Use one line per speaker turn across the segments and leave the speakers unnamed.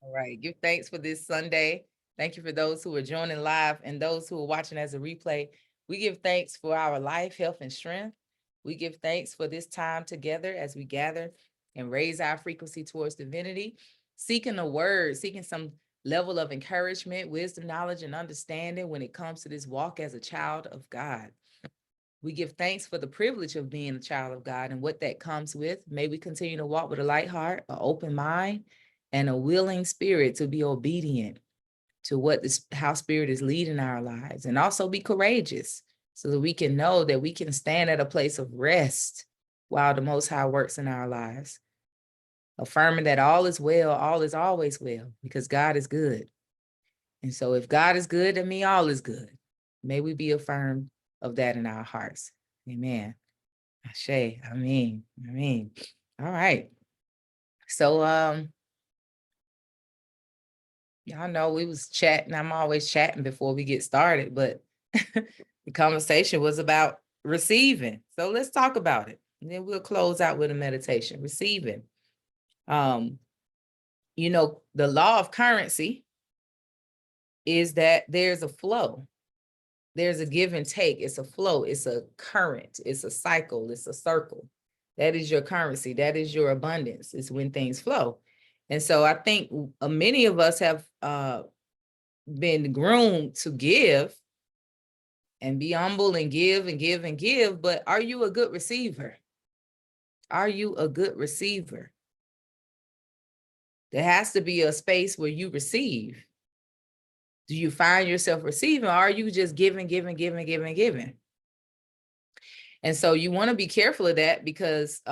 All right. Give thanks for this Sunday. Thank you for those who are joining live and those who are watching as a replay. We give thanks for our life, health, and strength. We give thanks for this time together as we gather and raise our frequency towards divinity, seeking the word, seeking some level of encouragement, wisdom, knowledge, and understanding when it comes to this walk as a child of God. We give thanks for the privilege of being a child of God and what that comes with. May we continue to walk with a light heart, an open mind, and a willing spirit to be obedient to what this how spirit is leading our lives, and also be courageous so that we can know that we can stand at a place of rest while the Most High works in our lives, affirming that all is well, all is always well, because God is good. And so if God is good, then me, all is good. May we be affirmed of that in our hearts. Amen. Ashe, Amen. Amen. All right. So y'all know we was chatting. I'm always chatting before we get started, but the conversation was about receiving. So let's talk about it. And then we'll close out with a meditation. Receiving. Um, the law of currency is that there's a flow. There's a give and take. It's a flow. It's a current. It's a cycle. It's a circle. That is your currency. That is your abundance. It's when things flow. And so I think many of us have been groomed to give and be humble and give and give and give. But are you a good receiver? Are you a good receiver? There has to be a space where you receive. Do you find yourself receiving? Or are you just giving, giving, giving, giving, giving? And so you want to be careful of that, because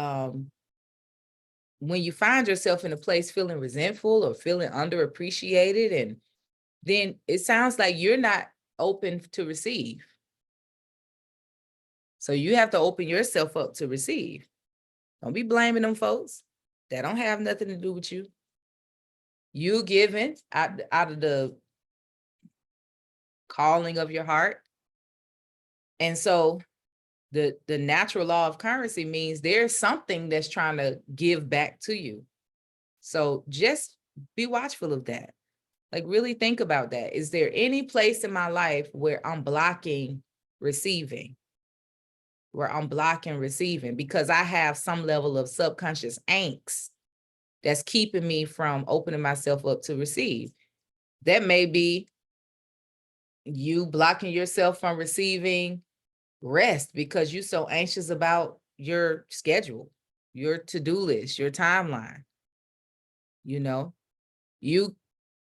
when you find yourself in a place feeling resentful or feeling underappreciated, and then it sounds like you're not open to receive. So you have to open yourself up to receive. Don't be blaming them folks. That don't have nothing to do with you. You giving out of the calling of your heart. And so the natural law of currency means there's something that's trying to give back to you. So just be watchful of that. Like, really think about that. Is there any place in my life where I'm blocking receiving? Where I'm blocking receiving because I have some level of subconscious angst that's keeping me from opening myself up to receive. That may be you blocking yourself from receiving rest because you're so anxious about your schedule, your to-do list, your timeline. You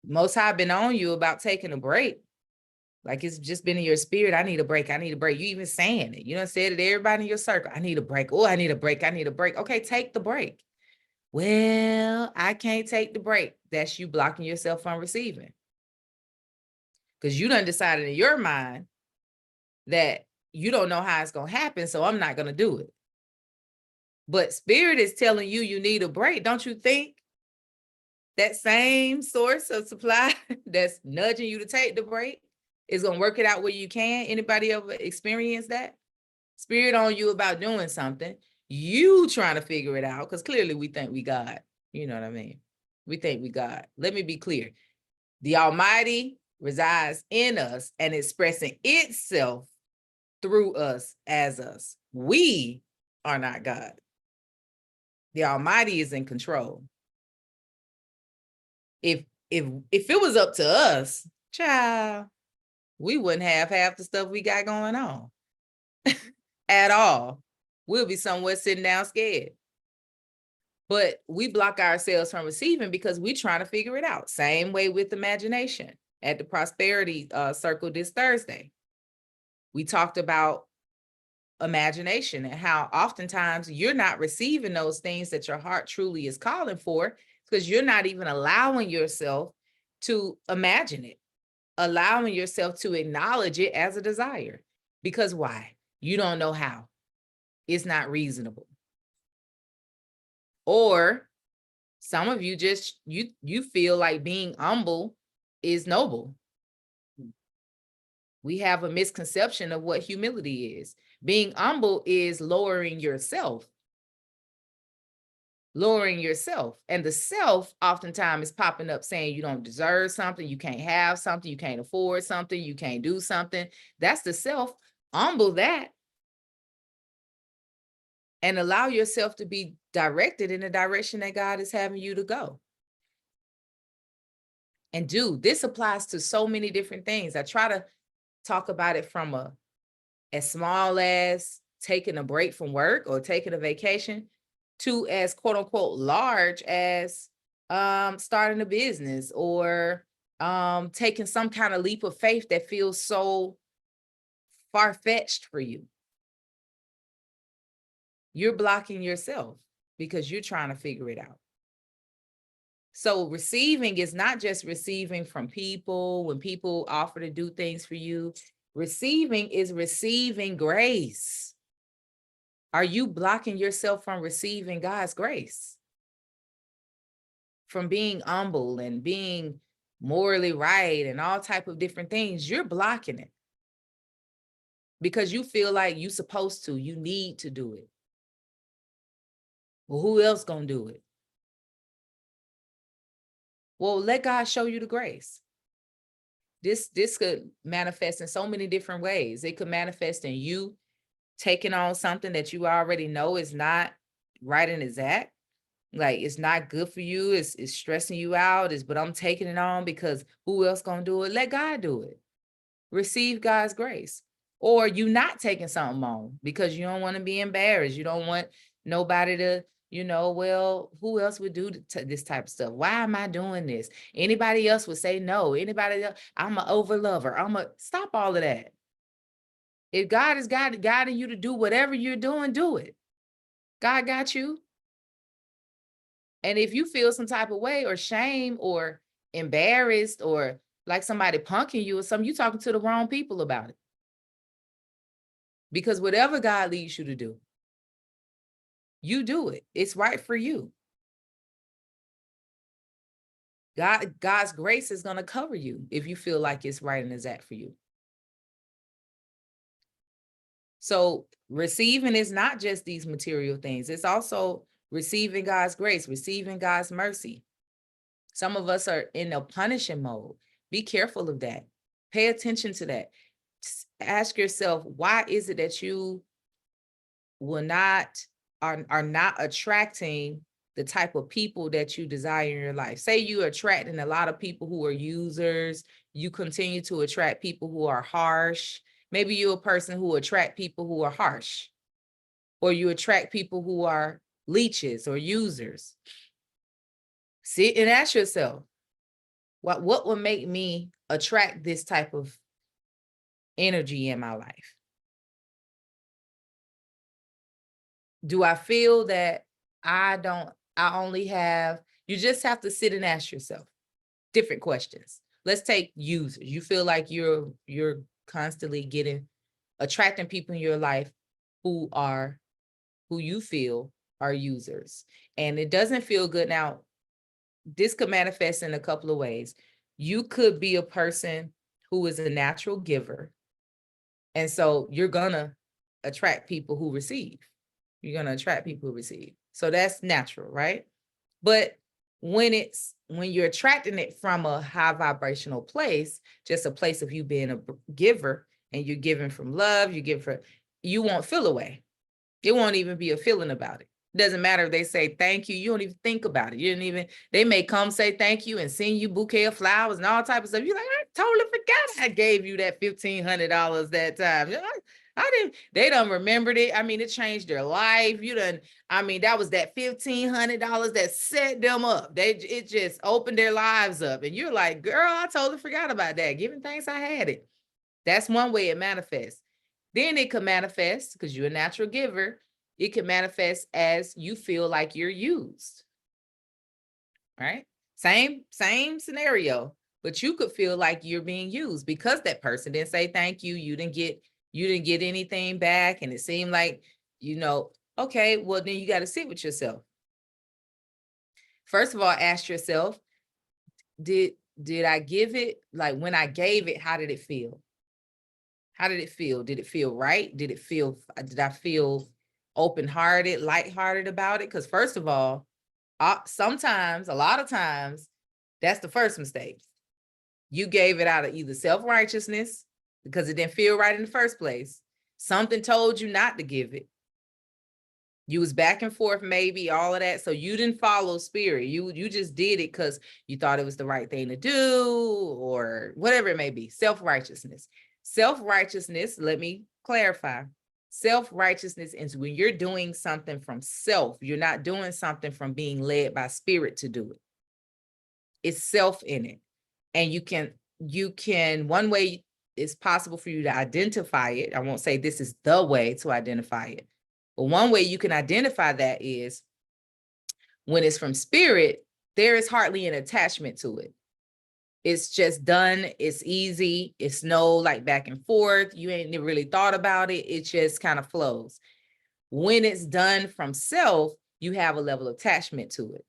Most High been on you about taking a break. Like, it's just been in your spirit. I need a break. I need a break. You even saying it. You done said it to everybody in your circle. I need a break. Oh, I need a break. I need a break. Okay, take the break. Well, I can't take the break. That's you blocking yourself from receiving. Because you done decided in your mind that you don't know how it's going to happen, so I'm not going to do it. But spirit is telling you you need a break. Don't you think that same source of supply that's nudging you to take the break is going to work it out where you can? Anybody ever experienced that? Spirit on you about doing something, you trying to figure it out, because clearly we think we God. You know what I mean? We think we God. Let me be clear. The Almighty resides in us and expressing itself through us as us. We are not God. The Almighty is in control. If it was up to us, child, we wouldn't have half the stuff we got going on at all. We'll be somewhere sitting down scared. But we block ourselves from receiving because we're trying to figure it out. Same way with imagination at the prosperity circle this Thursday. We talked about imagination and how oftentimes you're not receiving those things that your heart truly is calling for because you're not even allowing yourself to imagine it, allowing yourself to acknowledge it as a desire. Because why? You don't know how. It's not reasonable. Or some of you just, you feel like being humble is noble. We have a misconception of what humility is. Being humble is lowering yourself. lowering yourself. And the self oftentimes is popping up saying you don't deserve something, you can't have something, you can't afford something, you can't do something. That's the self. Humble that and allow yourself to be directed in the direction that God is having you to go. And this applies to so many different things. I try to talk about it from as small as taking a break from work or taking a vacation to as quote unquote large as starting a business or taking some kind of leap of faith that feels so far-fetched for you. You're blocking yourself because you're trying to figure it out. So receiving is not just receiving from people when people offer to do things for you. Receiving is receiving grace. Are you blocking yourself from receiving God's grace? From being humble and being morally right and all type of different things, you're blocking it. Because you feel like you're supposed to, you need to do it. Well, who else gonna do it? Well, let God show you the grace. This could manifest in so many different ways. It could manifest in you taking on something that you already know is not right and exact. Like it's not good for you, it's stressing you out, but I'm taking it on because who else gonna do it? Let God do it. Receive God's grace. Or you not taking something on because you don't want to be embarrassed. You don't want nobody to, well, who else would do this type of stuff? Why am I doing this? Anybody else would say no. Anybody else, I'm an overlover. Stop all of that. If God is guiding you to do whatever you're doing, do it. God got you. And if you feel some type of way or shame or embarrassed or like somebody punking you or something, you're talking to the wrong people about it. Because whatever God leads you to do, you do it. It's right for you. God's grace is going to cover you if you feel like it's right and exact for you. So receiving is not just these material things. It's also receiving God's grace, receiving God's mercy. Some of us are in a punishing mode. Be careful of that. Pay attention to that. Ask yourself, why is it that you are not attracting the type of people that you desire in your life? Say you're attracting a lot of people who are users. You continue to attract people who are harsh. Maybe you're a person who attract people who are harsh, or you attract people who are leeches or users. Sit and ask yourself, what would make me attract this type of energy in my life? Do I feel that you just have to sit and ask yourself different questions. Let's take users. You feel like you're constantly attracting people in your life who you feel are users. And it doesn't feel good. Now, this could manifest in a couple of ways. You could be a person who is a natural giver. And so you're gonna attract people who receive. You're gonna attract people who receive. So that's natural, right? But when you're attracting it from a high vibrational place, just a place of you being a giver, and you're giving from love, you won't feel away. It won't even be a feeling about it. Doesn't matter if they say thank you. You don't even think about it. They may come say thank you and send you bouquet of flowers and all type of stuff. You're like, I totally forgot I gave you that $1,500 that time. They done remembered it. I mean, it changed their life. That was that $1,500 that set them up. It just opened their lives up. And you're like, girl, I totally forgot about that. Giving thanks I had it. That's one way it manifests. Then it could manifest, because you're a natural giver, it could manifest as you feel like you're used, right? Same scenario, but you could feel like you're being used because that person didn't say thank you. You didn't get anything back. And it seemed like, okay, well, then you got to sit with yourself. First of all, ask yourself, did I give it? Like when I gave it, how did it feel? How did it feel? Did it feel right? Did I feel open-hearted, lighthearted about it? Because first of all, Sometimes, a lot of times, that's the first mistake. You gave it out of either self-righteousness because it didn't feel right in the first place. Something told you not to give it. You was back and forth, maybe all of that. So you didn't follow spirit. You just did it because you thought it was the right thing to do or whatever it may be. Self-righteousness. Self-righteousness, let me clarify. Self-righteousness is when you're doing something from self. You're not doing something from being led by spirit to do it. It's self in it. And you can, one way it's possible for you to identify it. I won't say this is the way to identify it. But one way you can identify that is when it's from spirit, there is hardly an attachment to it. It's just done. It's easy. It's no like back and forth. You ain't really thought about it. It just kind of flows. When it's done from self, you have a level of attachment to it.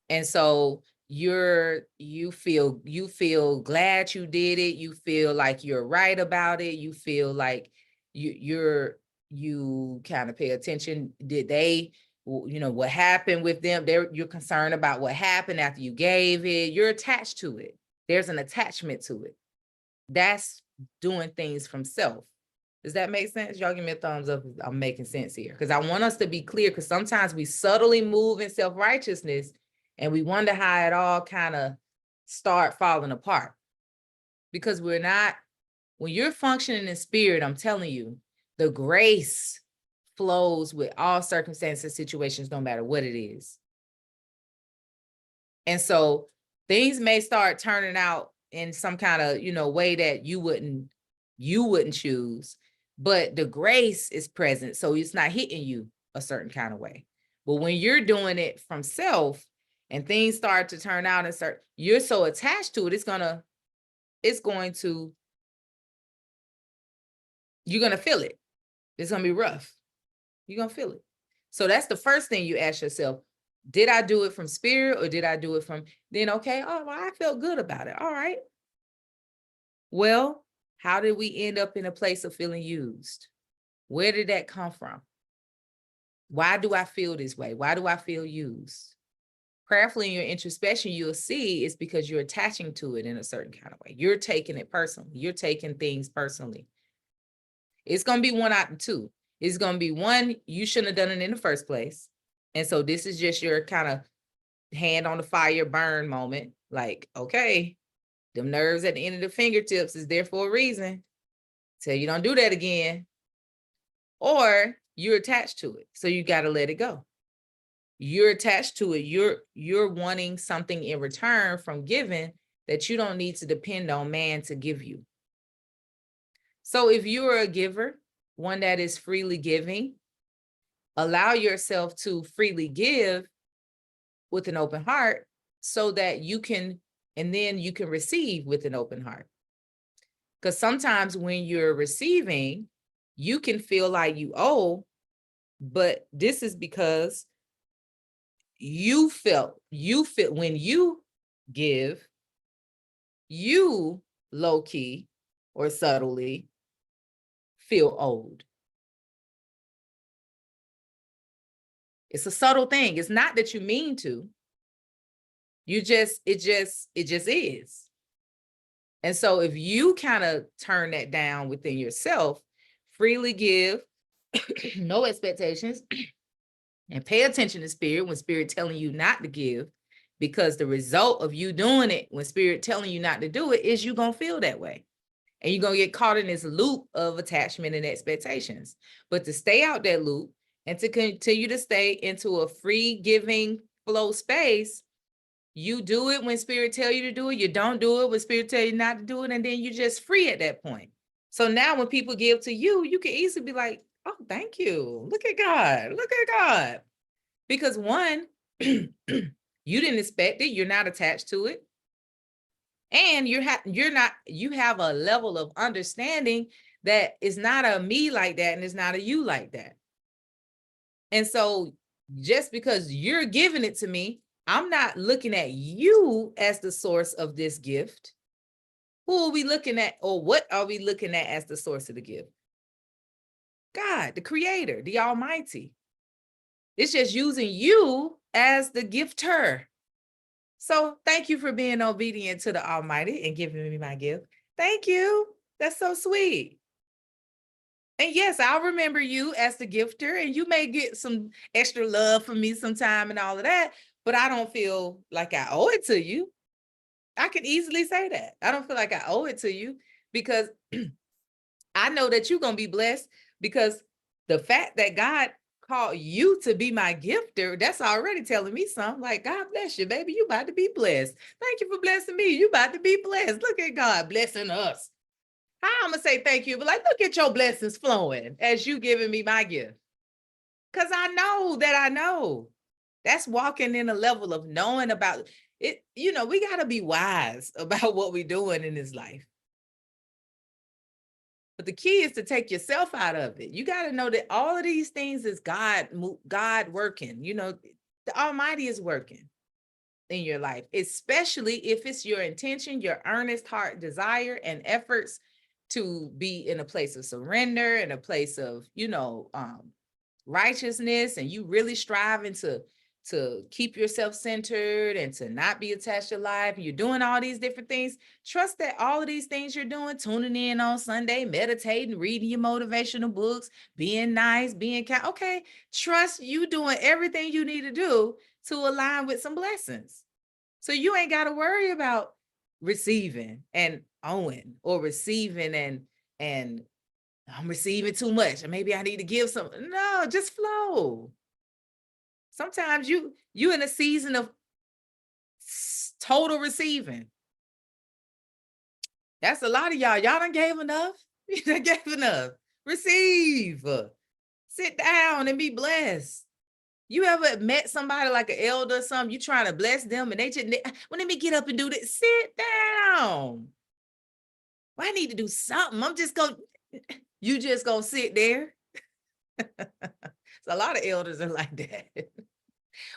And so you feel glad you did it. You feel like you're right about it. You feel like you kind of pay attention. Did they, what happened with them? You're concerned about what happened after you gave it. You're attached to it. There's an attachment to it. That's doing things from self. Does that make sense? Y'all give me a thumbs up if I'm making sense here. Because I want us to be clear, because sometimes we subtly move in self-righteousness and we wonder how it all kind of start falling apart. Because we're not, when you're functioning in spirit, I'm telling you, the grace flows with all circumstances, situations, no matter what it is. And so things may start turning out in some kind of, way that you wouldn't choose, but the grace is present. So it's not hitting you a certain kind of way. But when you're doing it from self and things start to turn out and you're so attached to it, you're going to feel it. It's going to be rough. You're going to feel it. So that's the first thing you ask yourself. Did I do it from spirit or did I do it from, then, okay, oh, well, I felt good about it. All right. Well, how did we end up in a place of feeling used? Where did that come from? Why do I feel this way? Why do I feel used? Prayerfully in your introspection, you'll see it's because you're attaching to it in a certain kind of way. You're taking it personally. You're taking things personally. It's going to be one out of two. It's going to be one, you shouldn't have done it in the first place. And so this is just your kind of hand on the fire burn moment. Like, okay, them nerves at the end of the fingertips is there for a reason. So you don't do that again. Or you're attached to it. So you got to let it go. You're attached to it. You're wanting something in return from giving that you don't need to depend on man to give you. So if you're a giver, one that is freely giving, allow yourself to freely give with an open heart so that you can, and then you can receive with an open heart. Because sometimes when you're receiving, you can feel like you owe, but this is because you feel when you give, you low key or subtly feel owed. It's a subtle thing. It's not that you mean to. It just is. And so if you kind of turn that down within yourself, freely give, no expectations, and pay attention to spirit when spirit telling you not to give, because the result of you doing it when spirit telling you not to do it is you're going to feel that way. And you're going to get caught in this loop of attachment and expectations. But to stay out that loop and to continue to stay into a free giving flow space, you do it when spirit tell you to do it. You don't do it when spirit tell you not to do it. And then you're just free at that point. So now when people give to you, you can easily be like, oh, thank you. Look at God. Look at God. Because one, you didn't expect it. You're not attached to it. And you have a level of understanding that it's not a me like that and it's not a you like that. And so just because you're giving it to me, I'm not looking at you as the source of this gift. Who are we looking at, or what are we looking at as the source of the gift? God, the creator, the almighty. It's just using you as the gifter. So thank you for being obedient to the Almighty and giving me my gift. Thank you. That's so sweet. And yes, I'll remember you as the gifter, and you may get some extra love from me sometime and all of that, but I don't feel like I owe it to you. I can easily say that. I don't feel like I owe it to you because I know that you're going to be blessed, because the fact that God called you to be my gifter, that's already telling me something. Like, God bless you, baby. You about to be blessed. Thank you for blessing me. You about to be blessed. Look at God blessing us. How I'm going to say thank you? But like, look at your blessings flowing as you giving me my gift. Because I know that I know. That's walking in a level of knowing about it. You know, we got to be wise about what we're doing in this life. But the key is to take yourself out of it. You got to know that all of these things is God working. You know, the Almighty is working in your life, especially if it's your intention, your earnest heart desire and efforts to be in a place of surrender, in a place of, righteousness, and you really striving to keep yourself centered and to not be attached to life. You're doing all these different things. Trust that all of these things you're doing, tuning in on Sunday, meditating, reading your motivational books, being nice, being kind. Okay, trust you doing everything you need to do to align with some blessings. So you ain't got to worry about receiving and owing, or receiving and I'm receiving too much, and maybe I need to give some. No, just flow. Sometimes you in a season of total receiving. That's a lot of y'all. Y'all done gave enough. You done gave enough. Receive. Sit down and be blessed. You ever met somebody like an elder or something, you trying to bless them, and they just, well, let me get up and do this. Sit down. Well, I need to do something. You just gonna sit there. So a lot of elders are like that.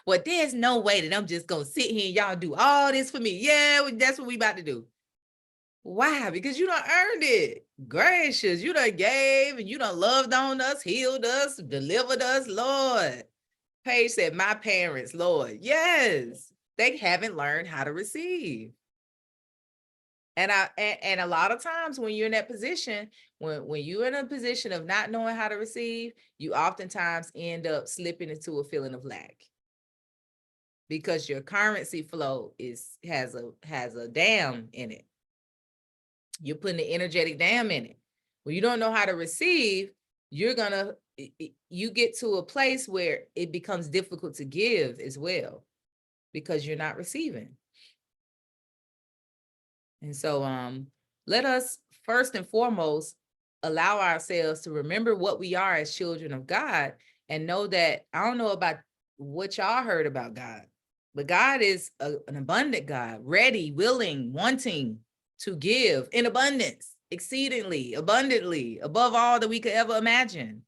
Well, there's no way that I'm just gonna sit here and y'all do all this for me. Yeah, that's what we about to do. Why? Because you done earned it. Gracious, you done gave, and you done loved on us, healed us, delivered us, Lord. Paige said, my parents, Lord. Yes, they haven't learned how to receive. And a lot of times when you're in that position, when you're in a position of not knowing how to receive, you oftentimes end up slipping into a feeling of lack, because your currency flow has a dam in it. You're putting the energetic dam in it. When you don't know how to receive, you get to a place where it becomes difficult to give as well, because you're not receiving. And so let us first and foremost allow ourselves to remember what we are as children of God, and know that, I don't know about what y'all heard about God, but God is an abundant God, ready, willing, wanting to give in abundance, exceedingly, abundantly, above all that we could ever imagine.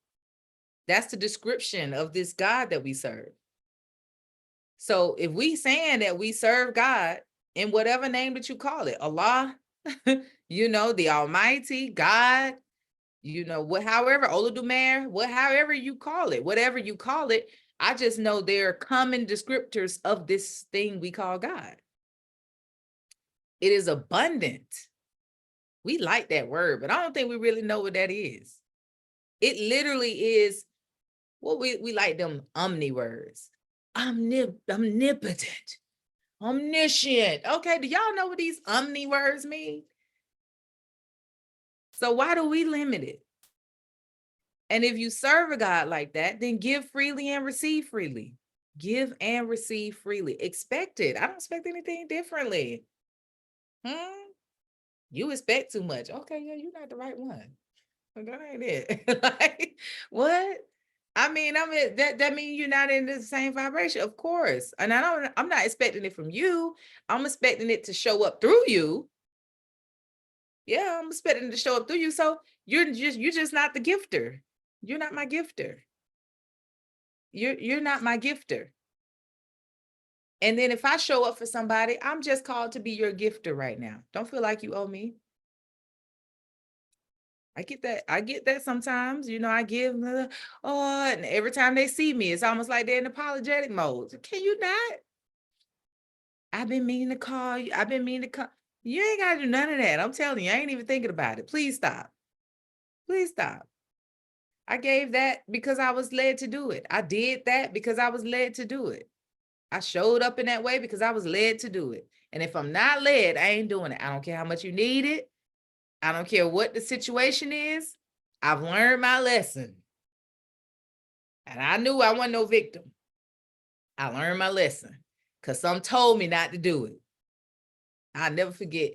That's the description of this God that we serve. So if we saying that we serve God in whatever name that you call it, Allah, the Almighty God, however, Olodumare, however you call it, whatever you call it, I just know there are common descriptors of this thing we call God. It is abundant. We like that word, but I don't think we really know what that is. It literally is, we like them omni words. Omnipotent, omniscient. Okay, do y'all know what these omni words mean? So why do we limit it? And if you serve a God like that, then give freely and receive freely. Give and receive freely. Expect it. I don't expect anything differently. You expect too much. Okay, yeah, you're not the right one. That ain't it. Like, what? I mean, that means you're not in the same vibration, of course. And I'm not expecting it from you. I'm expecting it to show up through you. Yeah, I'm expecting it to show up through you. So you're just not the gifter. You're not my gifter. You're not my gifter. And then if I show up for somebody, I'm just called to be your gifter right now. Don't feel like you owe me. I get that sometimes, I give, and every time they see me, it's almost like they're in apologetic mode. Can you not? I've been meaning to call you. I've been meaning to call. You ain't got to do none of that. I'm telling you, I ain't even thinking about it. Please stop. Please stop. I gave that because I was led to do it. I did that because I was led to do it. I showed up in that way because I was led to do it. And if I'm not led, I ain't doing it. I don't care how much you need it. I don't care what the situation is. I've learned my lesson. And I knew I wasn't no victim. I learned my lesson because some told me not to do it. I'll never forget.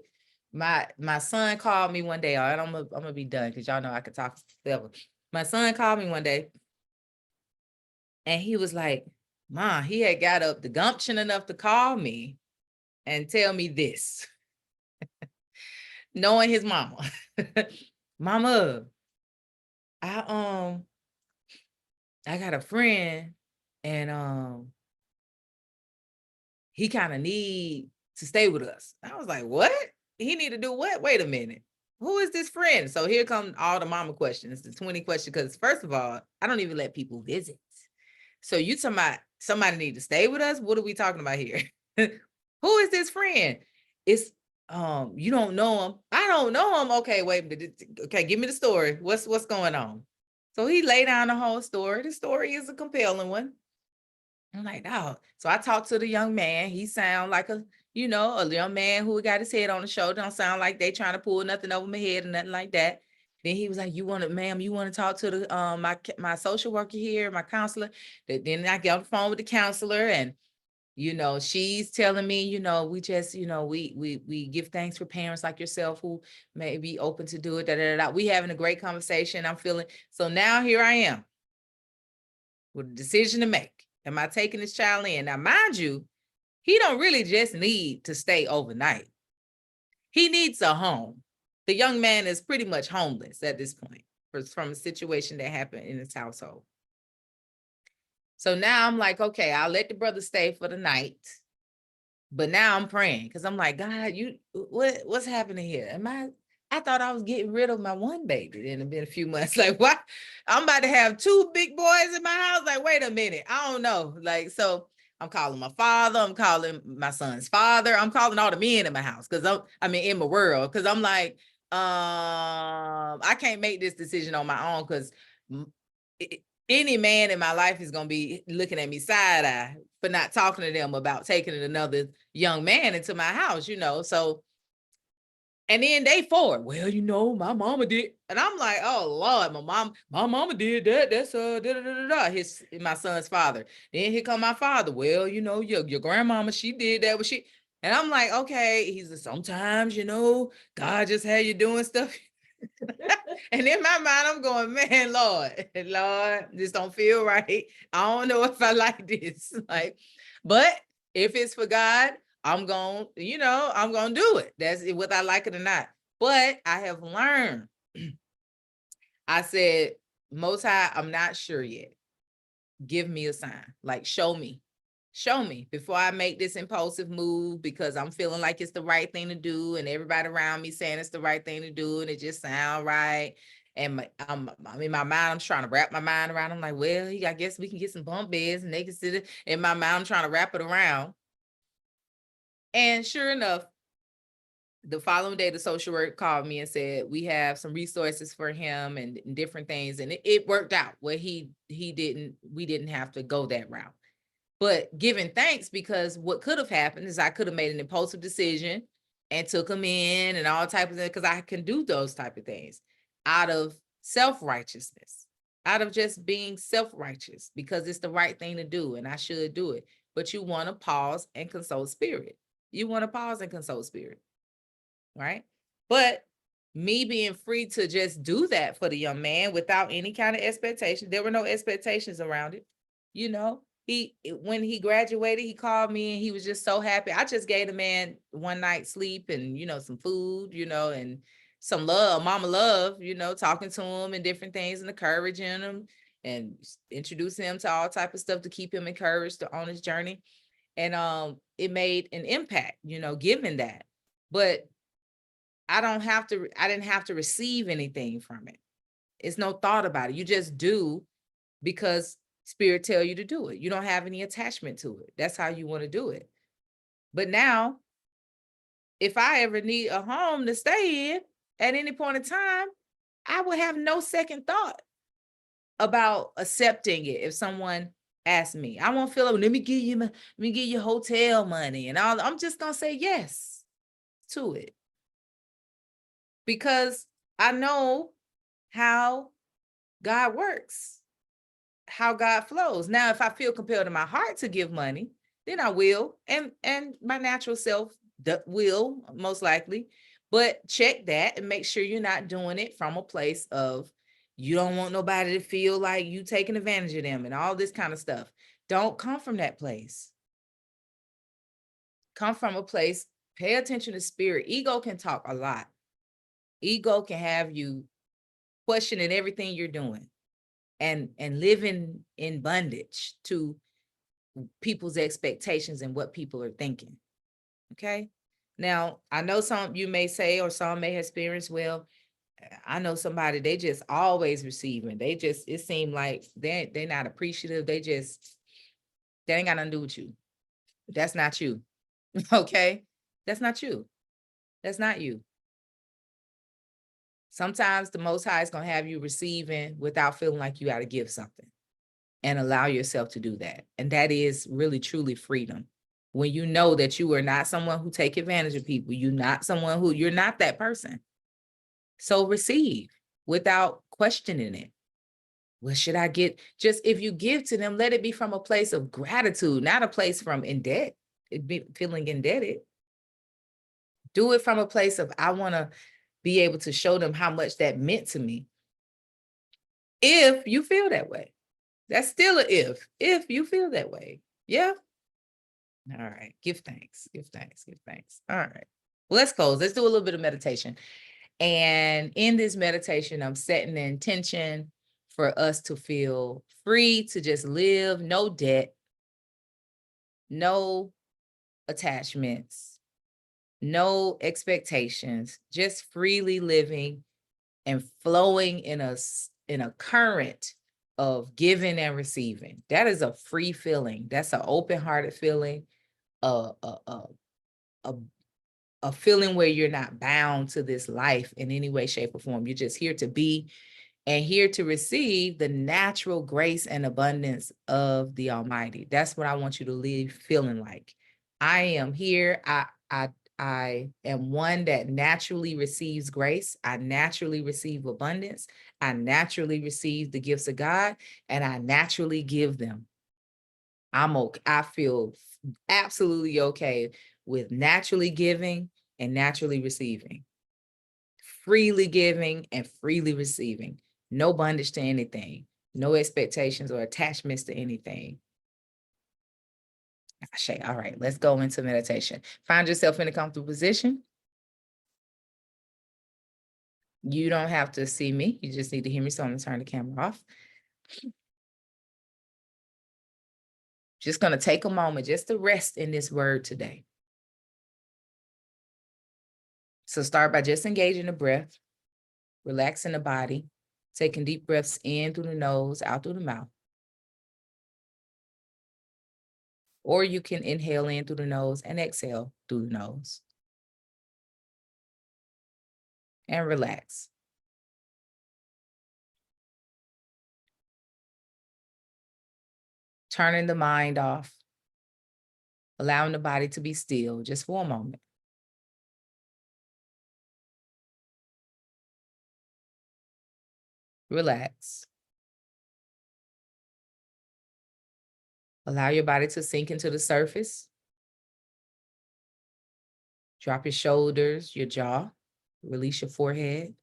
My son called me one day. All right, I'm gonna be done because y'all know I could talk forever. My son called me one day and he was like, "Mom," he had got up the gumption enough to call me and tell me this, knowing his mama. Mama, I got a friend and he kind of need to stay with us. I was like, what? He need to do what? Wait a minute. Who is this friend? So here come all the mama questions, the 20 questions. Because first of all, I don't even let people visit. So you talking about somebody need to stay with us? What are we talking about here? Who is this friend? It's you don't know him. I don't know him. Okay, wait. Okay, give me the story. What's going on? So he laid down the whole story. The story is a compelling one. I'm like, oh. So I talked to the young man. He sound like a young man who got his head on the shoulder. Don't sound like they trying to pull nothing over my head or nothing like that. Then he was like, you want to talk to the my social worker here, my counselor. Then I get on the phone with the counselor and she's telling me, we just, we give thanks for parents like yourself who may be open to do it. Da, da, da, da. We having a great conversation. I'm feeling so now here I am with a decision to make. Am I taking this child in? Now, mind you, he don't really just need to stay overnight. He needs a home. The young man is pretty much homeless at this point from a situation that happened in his household. So now I'm like, okay, I'll let the brother stay for the night. But now I'm praying because I'm like, God, what's happening here? I thought I was getting rid of my one baby. Then it's been a few months. Like, what? I'm about to have two big boys in my house. Like, wait a minute. I don't know. Like, so I'm calling my father. I'm calling my son's father. I'm calling all the men in my house because in my world. Because I'm like, I can't make this decision on my own because any man in my life is going to be looking at me side eye for not talking to them about taking another young man into my house, So, and then they forward, well, my mama did. And I'm like, oh Lord, my mama did that. That's my son's father. Then here come my father. Well, your grandmama, she did that. And I'm like, okay, he's like, sometimes, God just had you doing stuff. And in my mind, I'm going, man, Lord, this don't feel right. I don't know if I like this. But if it's for God, I'm going to do it. That's whether I like it or not. But I have learned, I said, Most High, I'm not sure yet. Give me a sign. Like, show me before I make this impulsive move because I'm feeling like it's the right thing to do and everybody around me saying it's the right thing to do and it just sound right. And in my mind, I'm trying to wrap my mind around. I'm like, well, I guess we can get some bunk beds and they can sit in my mind. I'm trying to wrap it around. And sure enough, the following day, the social worker called me and said, we have some resources for him and different things. And it worked out where we didn't have to go that route. But giving thanks because what could have happened is I could have made an impulsive decision and took him in and all types of things because I can do those type of things out of self-righteousness, out of just being self-righteous because it's the right thing to do and I should do it. But you want to pause and consult spirit. You want to pause and consult spirit, right? But me being free to just do that for the young man without any kind of expectation, there were no expectations around it, when he graduated, he called me and he was just so happy. I just gave the man one night sleep and, some food, and some love, mama love, talking to him and different things and encouraging him and introducing him to all type of stuff to keep him encouraged on his journey. And it made an impact, given that. But I didn't have to receive anything from it. It's no thought about it. You just do because spirit tell you to do it. You don't have any attachment to it. That's how you want to do it. But now, if I ever need a home to stay in at any point in time, I would have no second thought about accepting it. If someone asks me, I won't feel like, let me give you hotel money and all. I'm just gonna say yes to it because I know how God works, how God flows. Now, if I feel compelled in my heart to give money, then I will, and my natural self will most likely. But check that and make sure you're not doing it from a place of you don't want nobody to feel like you taking advantage of them and all this kind of stuff. Don't come from that place. Come from a place, pay attention to spirit. Ego can talk a lot. Ego can have you questioning everything you're doing and living in bondage to people's expectations and what people are thinking. Okay. Now, I know some you may say, or some may experience, well, I know somebody, they just always receiving. They just, it seemed like they're not appreciative. They ain't got nothing to do with you. That's not you. Okay. That's not you. That's not you. Sometimes the Most High is going to have you receiving without feeling like you got to give something, and allow yourself to do that. And that is really, truly freedom. When you know that you are not someone who take advantage of people, you're not that person. So receive without questioning it. What should I get? Just if you give to them, let it be from a place of gratitude, not a place from feeling indebted. Do it from a place of, I want to be able to show them how much that meant to me. If you feel that way, that's still an if you feel that way. Yeah. All right. Give thanks. Give thanks. Give thanks. All right. Well, let's close. Let's do a little bit of meditation. And in this meditation, I'm setting the intention for us to feel free to just live, no debt, no attachments, no expectations, just freely living and flowing in a current of giving and receiving. That is a free feeling. That's an open-hearted feeling, a feeling where you're not bound to this life in any way, shape, or form. You're just here to be and here to receive the natural grace and abundance of the Almighty. That's what I want you to leave feeling like. I am here. I am one that naturally receives grace. I naturally receive abundance. I naturally receive the gifts of God, and I naturally give them. I'm okay. I feel absolutely okay with naturally giving and naturally receiving, freely giving and freely receiving. No bondage to anything, no expectations or attachments to anything. All right, let's go into meditation. Find yourself in a comfortable position. You don't have to see me. You just need to hear me. So I'm going to turn the camera off. Just going to take a moment just to rest in this word today. So start by just engaging the breath, relaxing the body, taking deep breaths in through the nose, out through the mouth. Or you can inhale in through the nose and exhale through the nose. And relax. Turning the mind off, allowing the body to be still just for a moment. Relax. Allow your body to sink into the surface. Drop your shoulders, your jaw, release your forehead.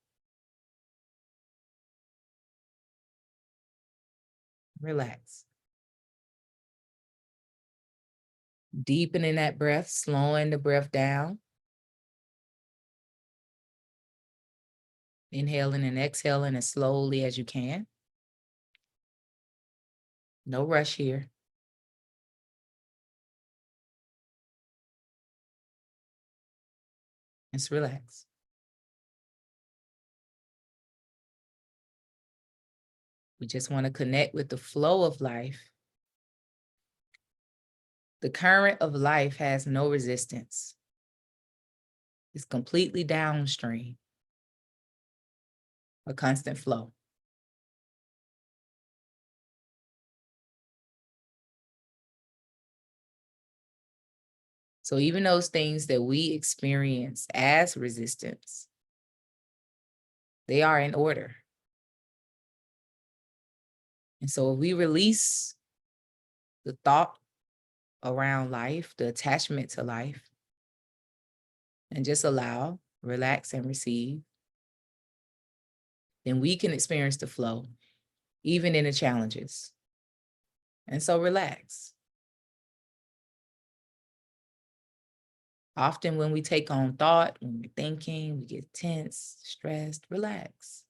Relax. Deepening that breath, slowing the breath down. Inhaling and exhaling as slowly as you can. No rush here. Just relax. We just want to connect with the flow of life. The current of life has no resistance. It's completely downstream, a constant flow. So even those things that we experience as resistance, they are in order. And so if we release the thought around life, the attachment to life, and just allow, relax, and receive, then we can experience the flow, even in the challenges. And so relax. Often when we take on thought, when we're thinking, we get tense, stressed, relax.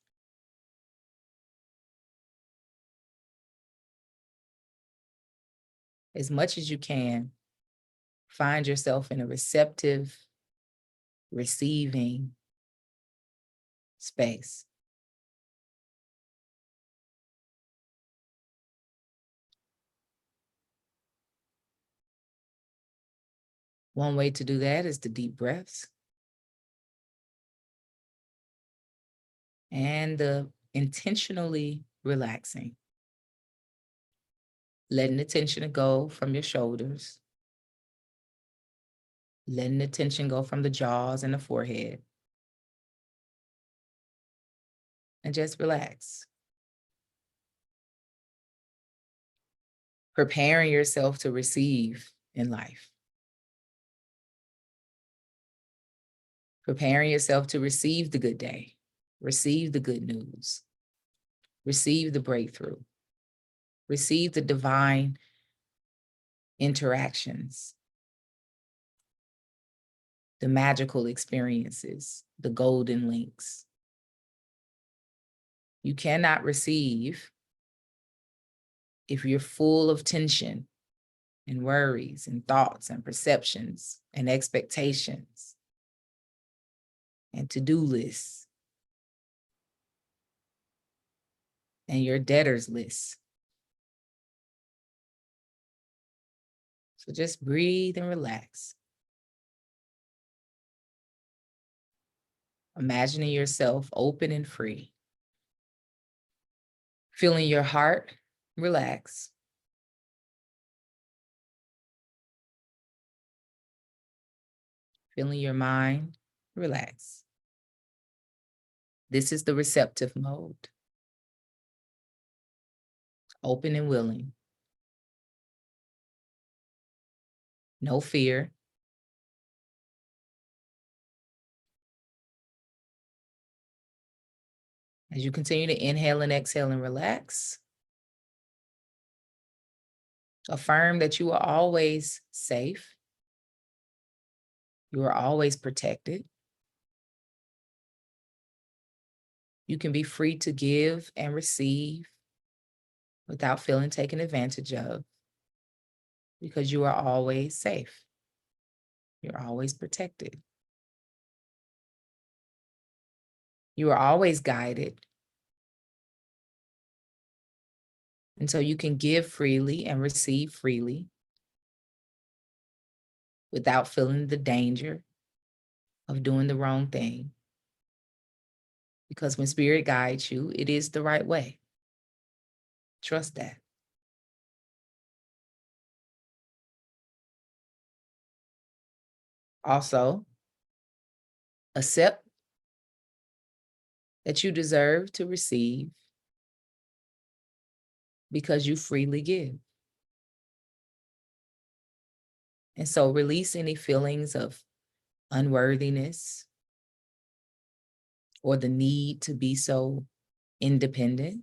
As much as you can, find yourself in a receptive, receiving space. One way to do that is the deep breaths and the intentionally relaxing. Letting the tension go from your shoulders, letting the tension go from the jaws and the forehead, and just relax. Preparing yourself to receive in life. Preparing yourself to receive the good day, receive the good news, receive the breakthrough, receive the divine interactions, the magical experiences, the golden links. You cannot receive if you're full of tension and worries and thoughts and perceptions and expectations and to-do lists and your debtor's list. So just breathe and relax. Imagining yourself open and free. Feeling your heart relax. Feeling your mind relax. This is the receptive mode. Open and willing. No fear. As you continue to inhale and exhale and relax, affirm that you are always safe. You are always protected. You can be free to give and receive without feeling taken advantage of because you are always safe. You're always protected. You are always guided. And so you can give freely and receive freely without feeling the danger of doing the wrong thing. Because when spirit guides you, it is the right way. Trust that. Also, accept that you deserve to receive because you freely give. And so release any feelings of unworthiness or the need to be so independent.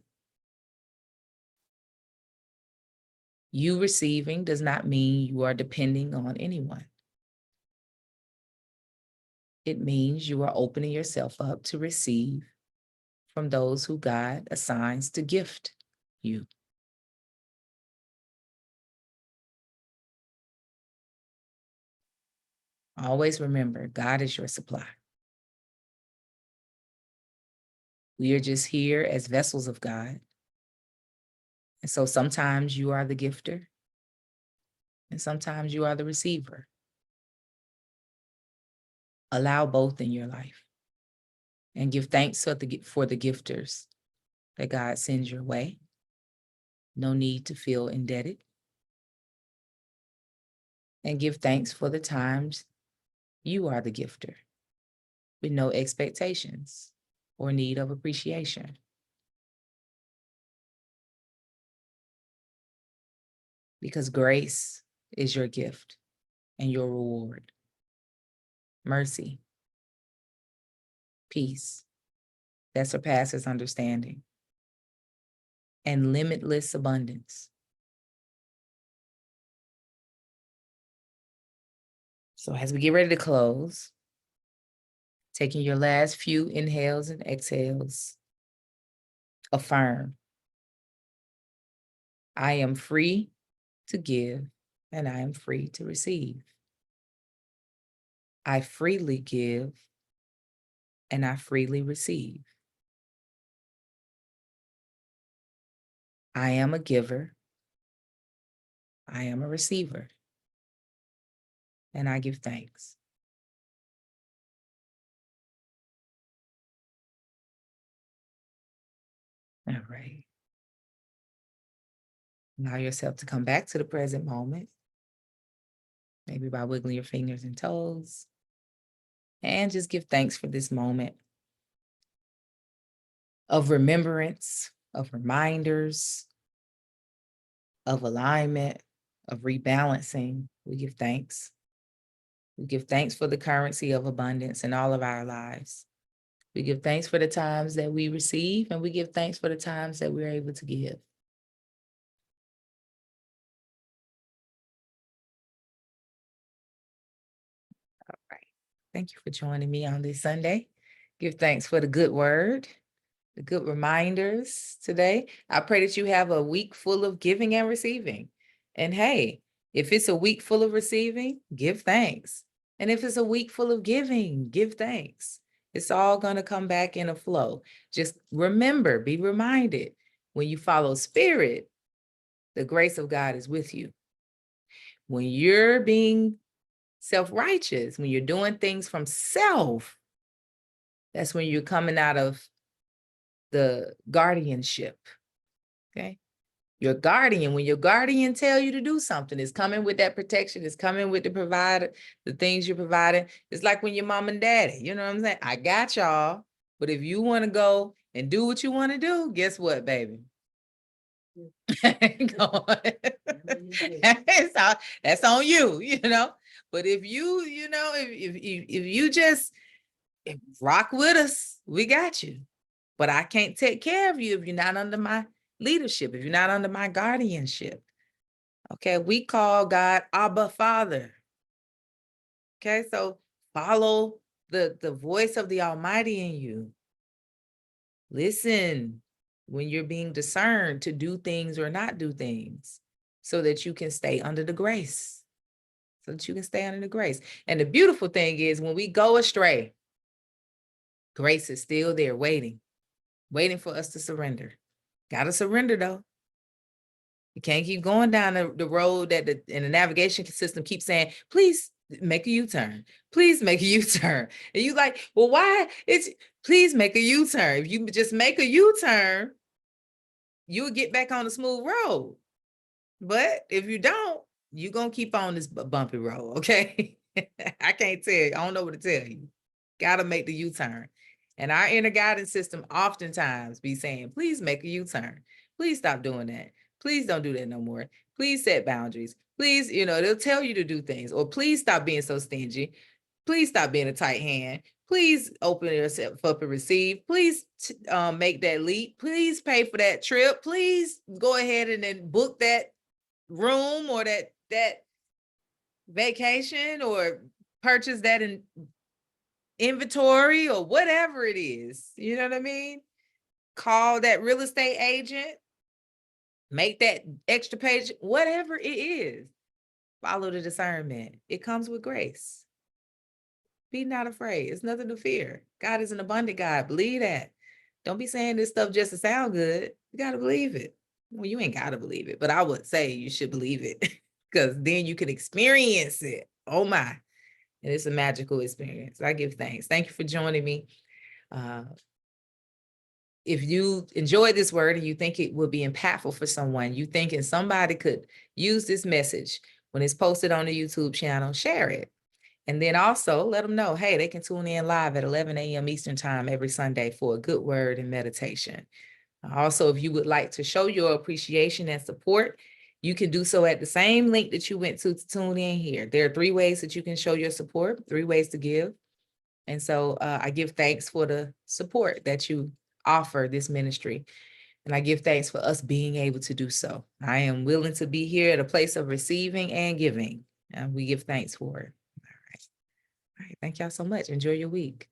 You receiving does not mean you are depending on anyone. It means you are opening yourself up to receive from those who God assigns to gift you. Always remember, God is your supply. We are just here as vessels of God And so sometimes you are the gifter, and sometimes you are the receiver. Allow both in your life, and give thanks for the gifters that God sends your way. No need to feel indebted. And give thanks for the times you are the gifter with no expectations or need of appreciation. Because grace is your gift and your reward. Mercy, peace that surpasses understanding, and limitless abundance. So as we get ready to close, taking your last few inhales and exhales, affirm, I am free to give and I am free to receive. I freely give and I freely receive. I am a giver. I am a receiver. And I give thanks. All right. Allow yourself to come back to the present moment, maybe by wiggling your fingers and toes, and just give thanks for this moment of remembrance, of reminders, of alignment, of rebalancing. We give thanks. We give thanks for the currency of abundance in all of our lives. We give thanks for the times that we receive, and we give thanks for the times that we're able to give. All right. Thank you for joining me on this Sunday. Give thanks for the good word, the good reminders today. I pray that you have a week full of giving and receiving. And hey, if it's a week full of receiving, give thanks. And if it's a week full of giving, give thanks. It's all going to come back in a flow. Just remember, be reminded, when you follow spirit, the grace of God is with you. When you're being self-righteous, when you're doing things from self, that's when you're coming out of the guardianship. Okay. Your guardian, when your guardian tell you to do something, it's coming with that protection, it's coming with the provider, the things you're providing. It's like when your mom and daddy, you know what I'm saying? I got y'all, but if you want to go and do what you want to do, guess what, baby? That's on you, you know. But if you know, if you just rock with us, we got you. But I can't take care of you if you're not under my leadership, if you're not under my guardianship. Okay, we call God Abba Father. Okay, so follow the voice of the Almighty in you. Listen when you're being discerned to do things or not do things, so that you can stay under the grace. So that you can stay under the grace. And the beautiful thing is, when we go astray, grace is still there waiting for us to surrender. Gotta surrender though. You can't keep going down the road that the navigation system keeps saying, please make a U-turn. Please make a U-turn. And you like, well, why? Please make a U-turn. If you just make a U-turn, you'll get back on the smooth road. But if you don't, you're going to keep on this bumpy road, okay? I can't tell you. I don't know what to tell you. Got to make the U-turn. And our inner guidance system oftentimes be saying, please make a U-turn. Please stop doing that. Please don't do that no more. Please set boundaries. Please, they'll tell you to do things. Or please stop being so stingy. Please stop being a tight hand. Please open yourself up and receive. Please make that leap. Please pay for that trip. Please go ahead and then book that room or that vacation, or purchase that in inventory, or whatever it is. You know what I mean? Call that real estate agent, make that extra page, whatever it is. Follow the discernment. It comes with grace. Be not afraid. It's nothing to fear. God is an abundant God. Believe that. Don't be saying this stuff just to sound good. You got to believe it. Well, you ain't got to believe it, but I would say you should believe it because then you can experience it. Oh my. And it's a magical experience. I give thanks. Thank you for joining me. If you enjoy this word and you think it will be impactful for someone, you thinking somebody could use this message when it's posted on the YouTube channel, share it. And then also let them know, hey, they can tune in live at 11 a.m. Eastern time every Sunday for a good word and meditation. Also, if you would like to show your appreciation and support, you can do so at the same link that you went to tune in here. There are 3 ways that you can show your support, 3 ways to give. And so I give thanks for the support that you offer this ministry. And I give thanks for us being able to do so. I am willing to be here at a place of receiving and giving. And we give thanks for it. All right. Thank y'all so much. Enjoy your week.